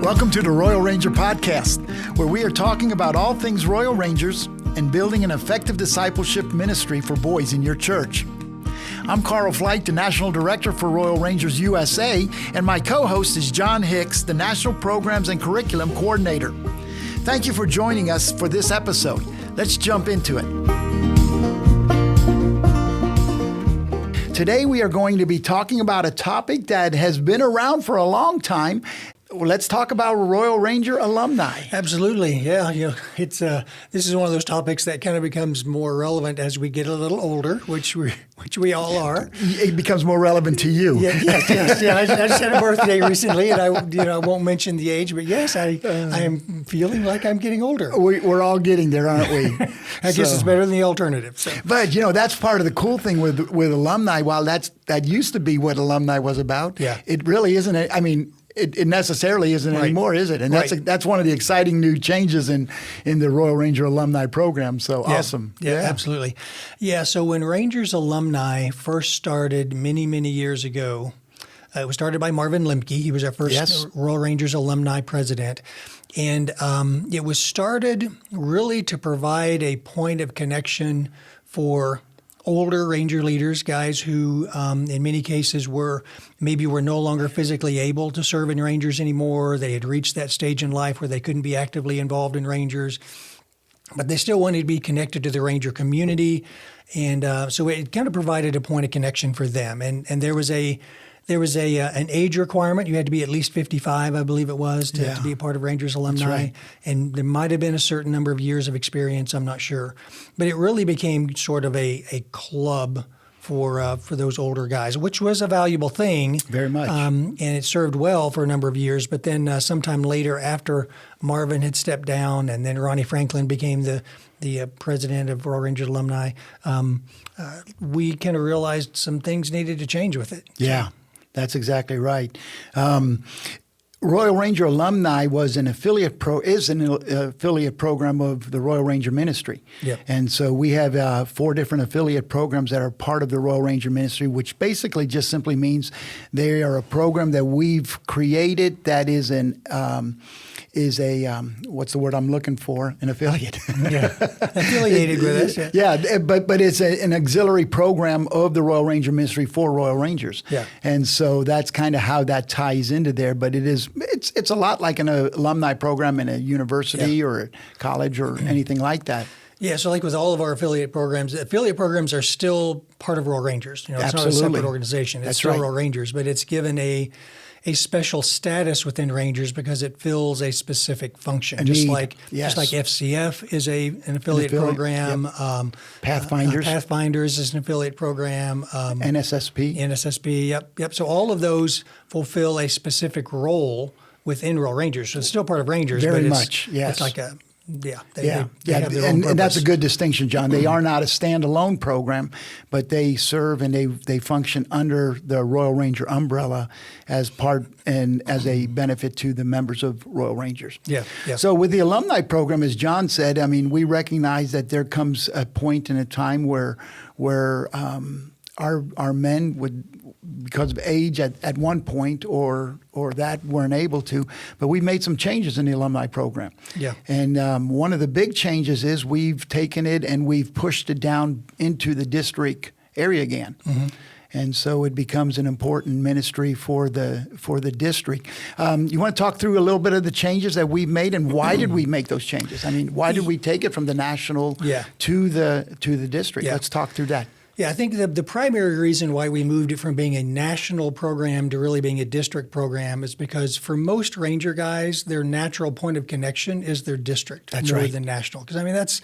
Welcome to the Royal Ranger Podcast, where we are talking about all things Royal Rangers and building an effective discipleship ministry for boys in your church. I'm Carl Flight, the National Director for Royal Rangers USA, and my co-host is John Hicks, the National Programs and Curriculum Coordinator. Thank you for joining us for this episode. Let's jump into it. Today we are going to be talking about a topic that has been around for a long time. Let's talk about Royal Ranger alumni. Absolutely, yeah. It's this is one of those topics that kind of becomes more relevant as we get a little older, which we all are. It becomes more relevant to you. Yes. Yeah, I just had a birthday recently, and I won't mention the age, but yes, I am feeling like I'm getting older. We're all getting there, aren't we? I guess it's better than the alternative. So. But that's part of the cool thing with alumni. While that used to be what alumni was about, it really isn't. It necessarily isn't anymore, is it? And that's one of the exciting new changes in the Royal Ranger Alumni program. So awesome. Yeah, absolutely. Yeah, so when Rangers Alumni first started many, many years ago, it was started by Marvin Lemke. He was our first Royal Rangers Alumni president. And it was started really to provide a point of connection for older Ranger leaders, guys who in many cases were no longer physically able to serve in Rangers anymore. They had reached that stage in life where they couldn't be actively involved in Rangers, but they still wanted to be connected to the Ranger community. And so it kind of provided a point of connection for them. And there was an age requirement. You had to be at least 55, I believe it was, to be a part of Rangers Alumni. That's right. And there might have been a certain number of years of experience, I'm not sure. But it really became sort of a club for those older guys, which was a valuable thing. Very much. And it served well for a number of years. But then sometime later, after Marvin had stepped down and then Ronnie Franklin became the president of Royal Rangers Alumni, we kind of realized some things needed to change with it. Yeah. That's exactly right. Royal Ranger Alumni is an affiliate program of the Royal Ranger Ministry. Yep. And so we have 4 different affiliate programs that are part of the Royal Ranger Ministry, which basically just simply means they are a program that we've created that is what's the word I'm looking for? An affiliate. Affiliated with us. Yeah, but it's an auxiliary program of the Royal Ranger Ministry for Royal Rangers. Yeah. And so that's kind of how that ties into there. But it's a lot like an alumni program in a university or a college or anything like that. Yeah, so like with all of our affiliate programs are still part of Royal Rangers. It's Absolutely. not a separate organization. It's That's still right. Royal Rangers, but it's given a special status within Rangers because it fills a specific function. Just like FCF is an affiliate program. Yep. Pathfinders is an affiliate program. NSSP. Yep. So all of those fulfill a specific role within Royal Rangers. So it's still part of Rangers. Very but much, yes. It's like they have their own and purpose. that's a good distinction, John. They are not a standalone program, but they serve and they function under the Royal Ranger umbrella as part and as a benefit to the members of Royal Rangers. Yeah. So with the alumni program, as John said, we recognize that there comes a point in a time where our men would, because of age at one point or that weren't able to, but we made some changes in the alumni program. Yeah. And one of the big changes is we've taken it and we've pushed it down into the district area again. Mm-hmm. And so it becomes an important ministry for the district. You want to talk through a little bit of the changes that we've made and why did we make those changes? Why did we take it from the national to the district? Yeah. Let's talk through that. Yeah, I think the primary reason why we moved it from being a national program to really being a district program is because for most Ranger guys, their natural point of connection is their district more than national. Because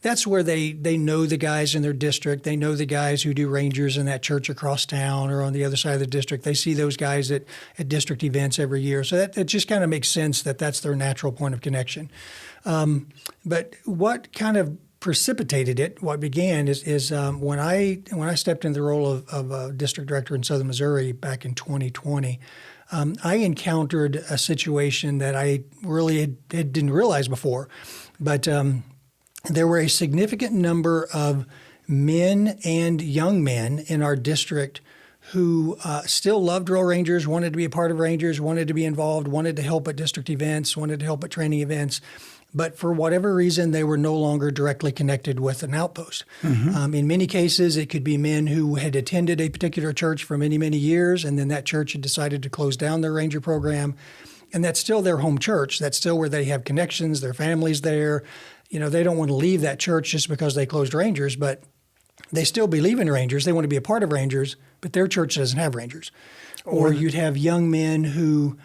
that's where they know the guys in their district. They know the guys who do Rangers in that church across town or on the other side of the district. They see those guys at district events every year. So that it just kind of makes sense that that's their natural point of connection. But what kind of precipitated it, what began is when I stepped into the role of district director in Southern Missouri back in 2020, I encountered a situation that I really didn't realize before. But there were a significant number of men and young men in our district who still loved Royal Rangers, wanted to be a part of Rangers, wanted to be involved, wanted to help at district events, wanted to help at training events. But for whatever reason, they were no longer directly connected with an outpost. In many cases, it could be men who had attended a particular church for many, many years, and then that church had decided to close down their Ranger program. And that's still their home church. That's still where they have connections, their family's there. They don't want to leave that church just because they closed Rangers, but they still believe in Rangers. They want to be a part of Rangers, but their church doesn't have Rangers. Or you'd have young men who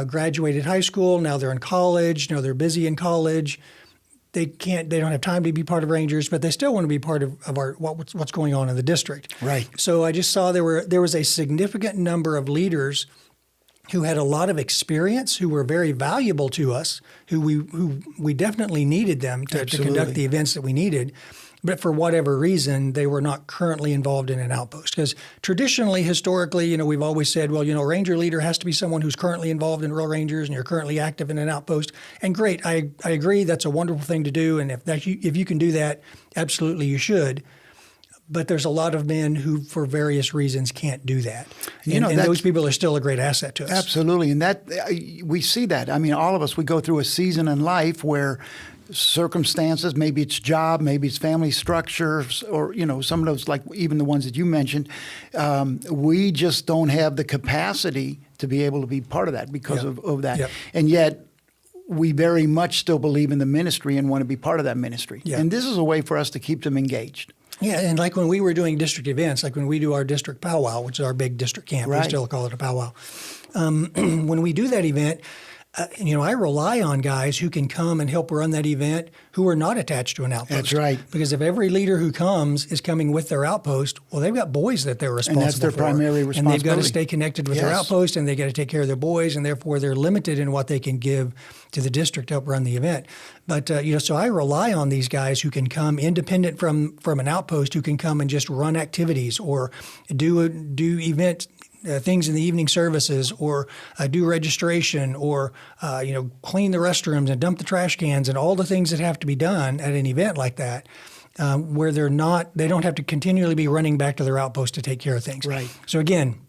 graduated high school. Now they're in college. They're busy in college. They don't have time to be part of Rangers, but they still want to be part of our what's going on in the district. Right. So I just saw there was a significant number of leaders who had a lot of experience, who were very valuable to us, who we definitely needed them to conduct the events that we needed. But for whatever reason, they were not currently involved in an outpost. Because traditionally, historically, we've always said, well, Ranger leader has to be someone who's currently involved in Royal Rangers and you're currently active in an outpost. And great, I agree, that's a wonderful thing to do. And if you can do that, absolutely you should. But there's a lot of men who, for various reasons, can't do that. And those people are still a great asset to us. Absolutely. And that we see that. I mean, all of us, we go through a season in life where circumstances, maybe it's job, maybe it's family structure, or, some of those, like even the ones that you mentioned, we just don't have the capacity to be able to be part of that because of that. Yep. And yet, we very much still believe in the ministry and want to be part of that ministry. Yeah. And this is a way for us to keep them engaged. Yeah, and like when we were doing district events, like when we do our district powwow, which is our big district camp, we still call it a powwow. When we do that event, I rely on guys who can come and help run that event who are not attached to an outpost. That's right. Because if every leader who comes is coming with their outpost, well, they've got boys that they're responsible for. And that's their primary responsibility. And they've got to stay connected with their outpost, and they've got to take care of their boys, and therefore they're limited in what they can give to the district to help run the event. But, so I rely on these guys who can come independent from an outpost, who can come and just run activities or do event things in the evening services, or do registration, or clean the restrooms and dump the trash cans, and all the things that have to be done at an event like that, where they don't have to continually be running back to their outpost to take care of things. Right. So again,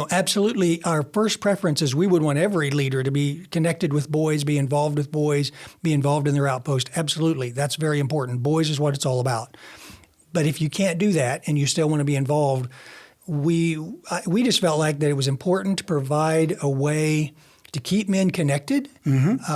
absolutely, our first preference is we would want every leader to be connected with boys, be involved with boys, be involved in their outpost. Absolutely, that's very important. Boys is what it's all about. But if you can't do that and you still want to be involved, we just felt like that it was important to provide a way to keep men connected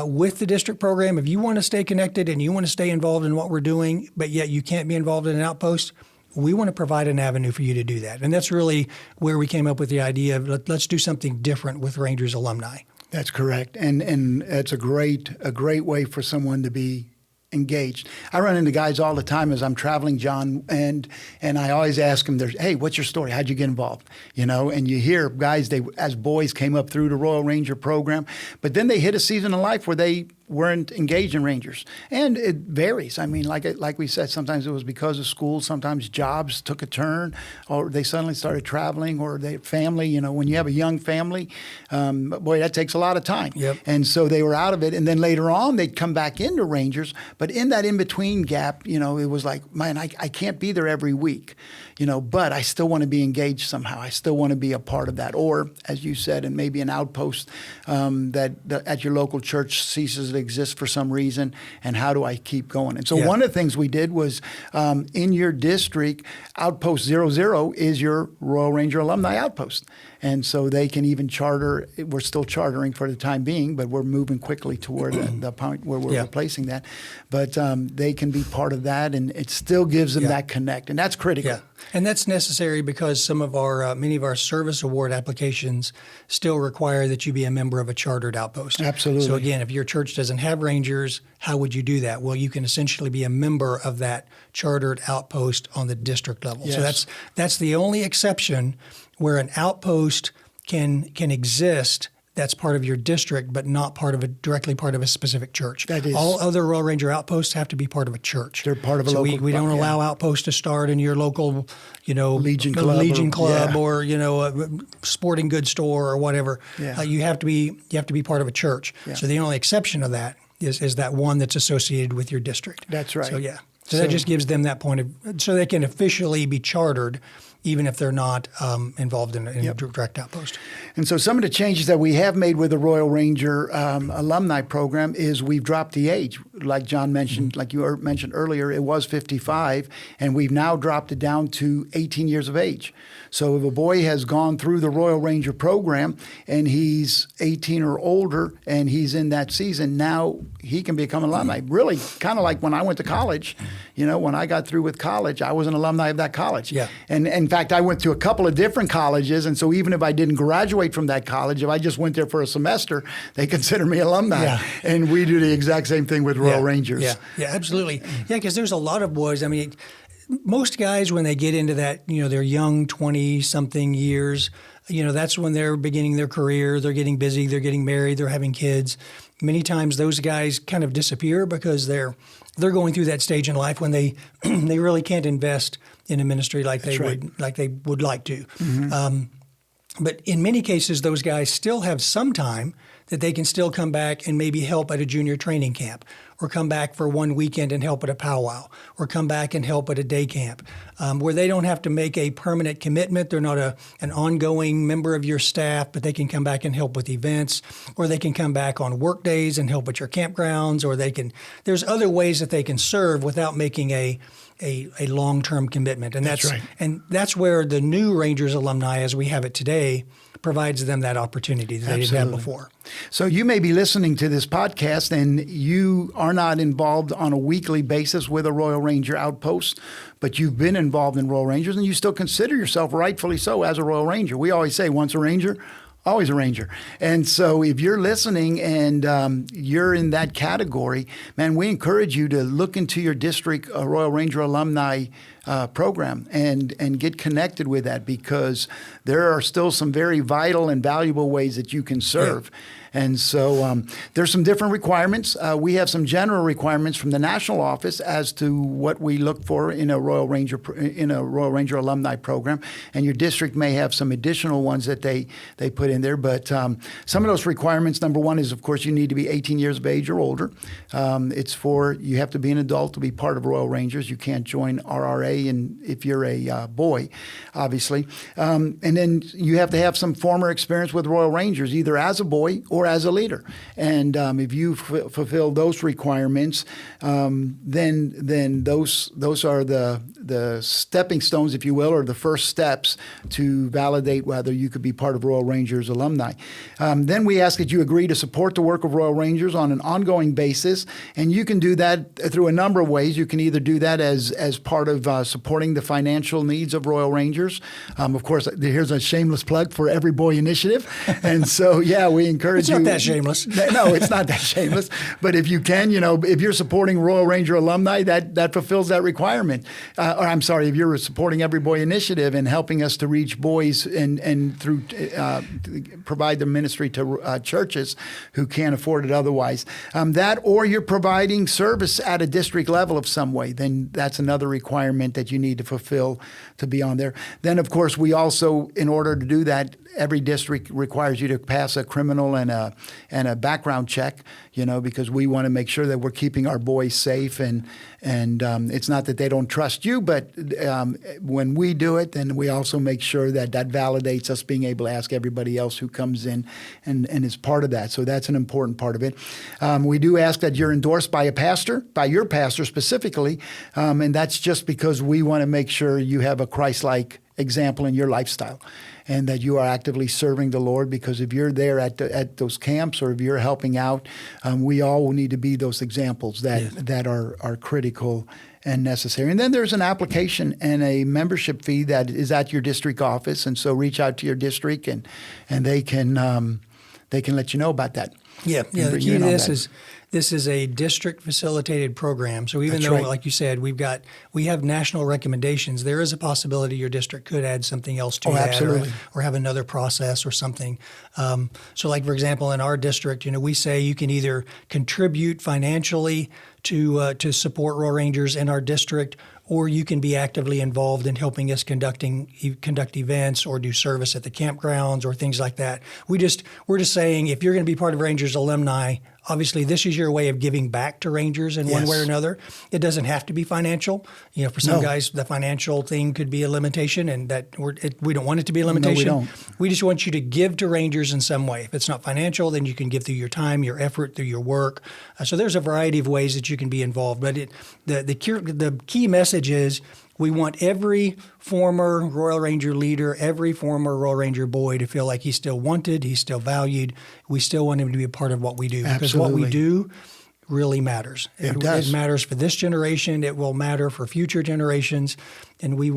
with the district program. If you want to stay connected and you want to stay involved in what we're doing, but yet you can't be involved in an outpost, we want to provide an avenue for you to do that. And that's really where we came up with the idea of let's do something different with Rangers Alumni. That's correct. And it's a great way for someone to be engaged. I run into guys all the time as I'm traveling, John, and I always ask them, hey, what's your story? How'd you get involved? And you hear guys, they as boys came up through the Royal Ranger program, but then they hit a season in life where they weren't engaged in Rangers. And it varies. I mean, like we said, sometimes it was because of school, sometimes jobs took a turn, or they suddenly started traveling, or their family, when you have a young family, boy, that takes a lot of time. Yep. And so they were out of it. And then later on, they'd come back into Rangers. But in that in-between gap, it was like, man, I can't be there every week, but I still want to be engaged somehow. I still want to be a part of that. Or, as you said, and maybe an outpost that at your local church ceases to exist for some reason, and how do I keep going? And so one of the things we did was in your district, Outpost 00 is your Royal Ranger Alumni Outpost. And so they can even charter. We're still chartering for the time being, but we're moving quickly toward the point where we're replacing that. But they can be part of that, and it still gives them that connect, and that's critical. Yeah. And that's necessary because some of our many of our service award applications still require that you be a member of a chartered outpost. Absolutely. So again, if your church doesn't have Rangers, how would you do that? Well, you can essentially be a member of that chartered outpost on the district level. Yes. So that's the only exception where an outpost can exist that's part of your district, but not directly part of a specific church. That is. All other Royal Ranger outposts have to be part of a church. They're part of a local. We don't allow outposts to start in your local, Legion Club or a sporting goods store or whatever. Yeah. You have to be part of a church. Yeah. So the only exception of that is that one that's associated with your district. That's right. So that just gives them that point of, so they can officially be chartered even if they're not involved in a direct outpost. And so some of the changes that we have made with the Royal Ranger alumni program is we've dropped the age. Like John mentioned, like you mentioned earlier, it was 55, and we've now dropped it down to 18 years of age. So if a boy has gone through the Royal Ranger program and he's 18 or older and he's in that season, now he can become an alumni. Really, kind of like when I went to college. You know, when I got through with college, I was an alumni of that college. Yeah. And in fact, I went to a couple of different colleges, and so even if I didn't graduate from that college, if I just went there for a semester, they consider me alumni. Yeah. And we do the exact same thing with Royal Rangers. Yeah, absolutely. Yeah, because there's a lot of boys. I mean, most guys, when they get into that, you know, they're young, 20-something years, you know, that's when they're beginning their career. They're getting busy. They're getting married. They're having kids. Many times those guys kind of disappear because they're going through that stage in life when they they really can't invest in a ministry like they would like to. But in many cases, those guys still have some time that they can still come back and maybe help at a junior training camp, or come back for one weekend and help at a powwow, or come back and help at a day camp, where they don't have to make a permanent commitment. They're not an ongoing member of your staff, but they can come back and help with events, or they can come back on work days and help at your campgrounds, or there's other ways that they can serve without making a long-term commitment. And that's right. And that's where the new Rangers alumni, as we have it today, provides them that opportunity that they didn't have before. So you may be listening to this podcast and you are not involved on a weekly basis with a Royal Ranger outpost, but you've been involved in Royal Rangers and you still consider yourself, rightfully so, as a Royal Ranger. We always say, once a Ranger, always a Ranger. And so if you're listening and you're in that category, man, we encourage you to look into your district Royal Ranger alumni program and get connected with that, because there are still some very vital and valuable ways that you can serve. Yeah. And so there's some different requirements. We have some general requirements from the national office as to what we look for in a Royal Ranger alumni program. And your district may have some additional ones that they put in there. But some of those requirements, number one is, of course, you need to be 18 years of age or older. You have to be an adult to be part of Royal Rangers. You can't join RRA and if you're a boy, obviously. And then you have to have some former experience with Royal Rangers, either as a boy or as a leader. And if you fulfill those requirements, then those are the stepping stones, if you will, or the first steps to validate whether you could be part of Royal Rangers alumni. Then we ask that you agree to support the work of Royal Rangers on an ongoing basis, and you can do that through a number of ways. You can either do that as part of supporting the financial needs of Royal Rangers. Of course, here's a shameless plug for Every Boy Initiative. And so, we encourage you. It's not that shameless. No, it's not that shameless. But if you can, if you're supporting Royal Ranger alumni, that fulfills that requirement. If you're supporting Every Boy Initiative and helping us to reach boys and through provide the ministry to churches who can't afford it otherwise, or you're providing service at a district level of some way, then that's another requirement that you need to fulfill to be on there. Then, of course, we also, in order to do that, every district requires you to pass a criminal and a background check, because we want to make sure that we're keeping our boys safe. And it's not that they don't trust you, but when we do it, then we also make sure that validates us being able to ask everybody else who comes in and is part of that. So that's an important part of it. We do ask that you're endorsed by your pastor specifically, and that's just because we want to make sure you have a Christ-like example in your lifestyle, and that you are actively serving the Lord. Because if you're there at those camps, or if you're helping out, we all need to be those examples that are critical and necessary. And then there's an application and a membership fee that is at your district office, and so reach out to your district and they can let you know about that. Yeah. The key to this is a district facilitated program. So even though, like you said, we have national recommendations, there is a possibility your district could add something else to that, absolutely. or have another process or something. So like, for example, in our district, we say you can either contribute financially to support Royal Rangers in our district, or you can be actively involved in helping us conduct events or do service at the campgrounds or things like that. We're just saying, if you're going to be part of Rangers alumni Obviously, this is your way of giving back to Rangers in one way or another. It doesn't have to be financial. For some guys, the financial thing could be a limitation, and we don't want it to be a limitation. No, we don't. We just want you to give to Rangers in some way. If it's not financial, then you can give through your time, your effort, through your work. So there's a variety of ways that you can be involved. But the key message is we want every former Royal Ranger leader, every former Royal Ranger boy to feel like he's still wanted, he's still valued. We still want him to be a part of what we do. Absolutely. Because what we do really matters. It does. It matters for this generation. It will matter for future generations. And we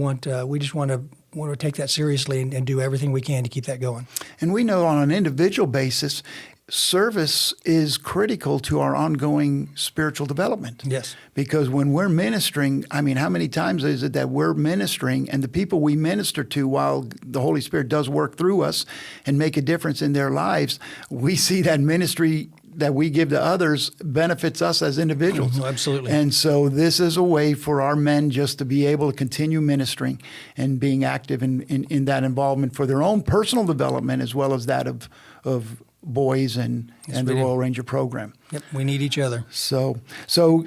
just want to take that seriously and do everything we can to keep that going. And we know on an individual basis, service is critical to our ongoing spiritual development. Yes. Because when we're ministering, how many times is it that we're ministering and the people we minister to, while the Holy Spirit does work through us and make a difference in their lives, we see that ministry that we give to others benefits us as individuals. Absolutely. And so this is a way for our men just to be able to continue ministering and being active in that involvement for their own personal development as well as that of boys and the Royal Ranger program. Yep, we need each other. So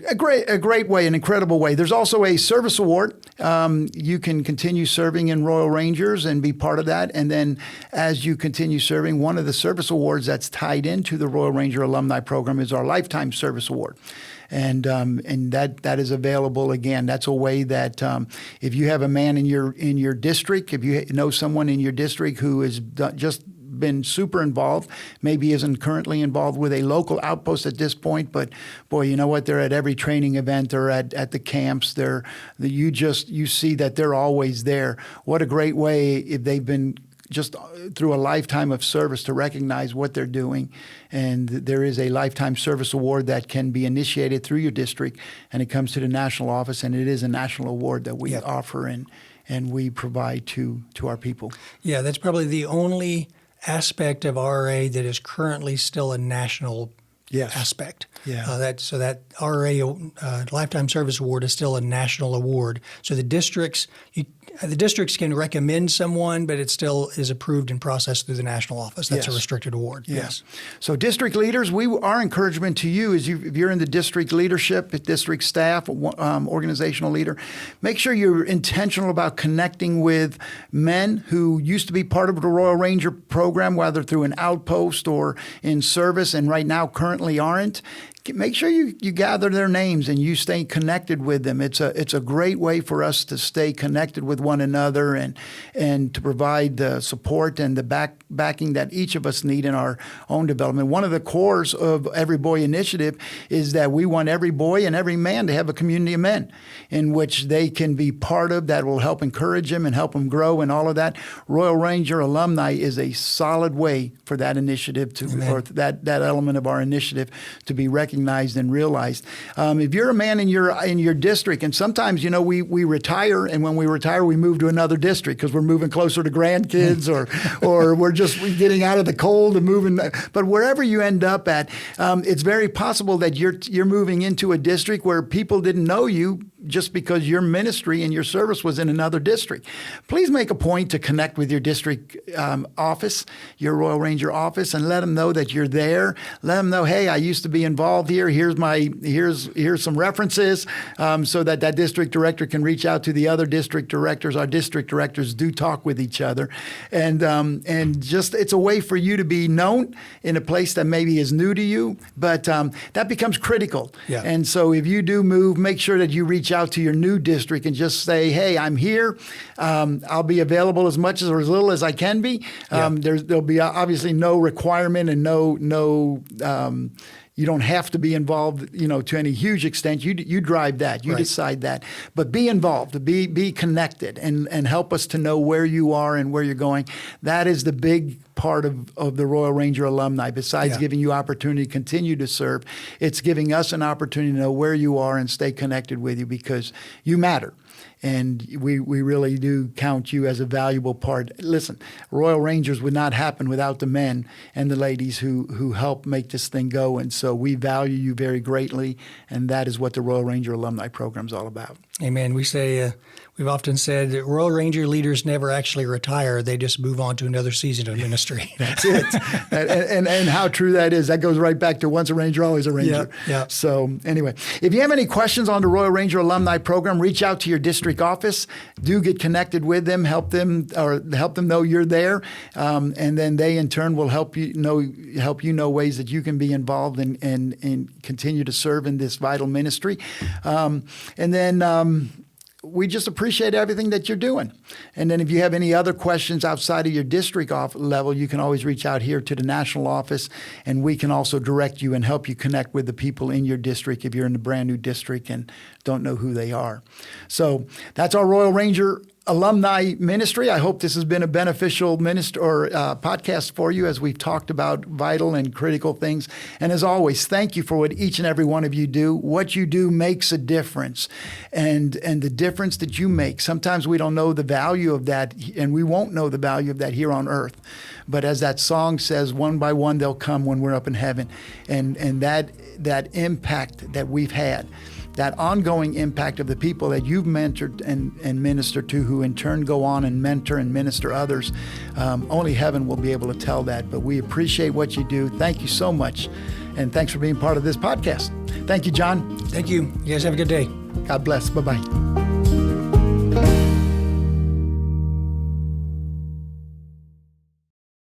a great way, an incredible way. There's also a service award. You can continue serving in Royal Rangers and be part of that. And then as you continue serving, one of the service awards that's tied into the Royal Ranger Alumni program is our Lifetime Service Award. And that is available again. That's a way that if you have a man in your district, if you know someone in your district who has just been super involved, maybe isn't currently involved with a local outpost at this point, but boy, you know what? They're at every training event, they're at the camps, you see that they're always there. What a great way if they've been just through a lifetime of service to recognize what they're doing. And there is a Lifetime Service Award that can be initiated through your district, and it comes to the national office, and it is a national award that we offer and we provide to our people. Yeah, that's probably the only aspect of RA that is currently still a national aspect. Yeah. That RA Lifetime Service Award is still a national award. So the districts can recommend someone, but it still is approved and processed through the national office. That's a restricted award. Yeah. Yes. So district leaders, our encouragement to you is if you're in the district leadership, district staff, organizational leader, make sure you're intentional about connecting with men who used to be part of the Royal Ranger program, whether through an outpost or in service, and right now currently aren't. Make sure you gather their names and you stay connected with them. It's a great way for us to stay connected with one another and to provide the support and the backing that each of us need in our own development. One of the cores of Every Boy Initiative is that we want every boy and every man to have a community of men in which they can be part of that will help encourage them and help them grow and all of that. Royal Ranger Alumni is a solid way for that initiative or that element of our initiative to be recognized and realized. If you're a man in your district, and sometimes we retire, and when we retire we move to another district because we're moving closer to grandkids or we're just getting out of the cold and moving. But wherever you end up at, it's very possible that you're moving into a district where people didn't know you just because your ministry and your service was in another district. Please make a point to connect with your district office, your Royal Ranger office, and let them know that you're there. Let them know, hey, I used to be involved here. Here's some references, so that district director can reach out to the other district directors. Our district directors do talk with each other, and just it's a way for you to be known in a place that maybe is new to you, but that becomes critical. Yeah. And so if you do move, make sure that you reach out to your new district and just say, hey, I'm here. I'll be available as much or as little as I can be. There'll be obviously no requirement and no you don't have to be involved, to any huge extent. You drive that. You decide that. But be involved. Be connected and help us to know where you are and where you're going. That is the big part of the Royal Ranger Alumni. Besides giving you opportunity to continue to serve, it's giving us an opportunity to know where you are and stay connected with you because you matter. And we really do count you as a valuable part. Listen, Royal Rangers would not happen without the men and the ladies who help make this thing go. And so we value you very greatly. And that is what the Royal Ranger Alumni Program is all about. Amen. We've often said that Royal Ranger leaders never actually retire. They just move on to another season of ministry. That's it. and how true that is. That goes right back to once a Ranger, always a Ranger. Yeah. So anyway, if you have any questions on the Royal Ranger Alumni Program, reach out to your district office. Do get connected with them, help them know you're there. And then they in turn will help you know ways that you can be involved and continue to serve in this vital ministry. We just appreciate everything that you're doing. And then if you have any other questions outside of your district level, you can always reach out here to the national office, and we can also direct you and help you connect with the people in your district if you're in a brand new district and don't know who they are. So that's our Royal Ranger Alumni Ministry. I hope this has been a beneficial podcast for you as we've talked about vital and critical things. And as always, thank you for what each and every one of you do. What you do makes a difference, and the difference that you make. Sometimes we don't know the value of that, and we won't know the value of that here on earth. But as that song says, one by one they'll come when we're up in heaven. And that impact that we've had, that ongoing impact of the people that you've mentored and ministered to, who in turn go on and mentor and minister others, only heaven will be able to tell that. But we appreciate what you do. Thank you so much. And thanks for being part of this podcast. Thank you, John. Thank you. You guys have a good day. God bless. Bye-bye.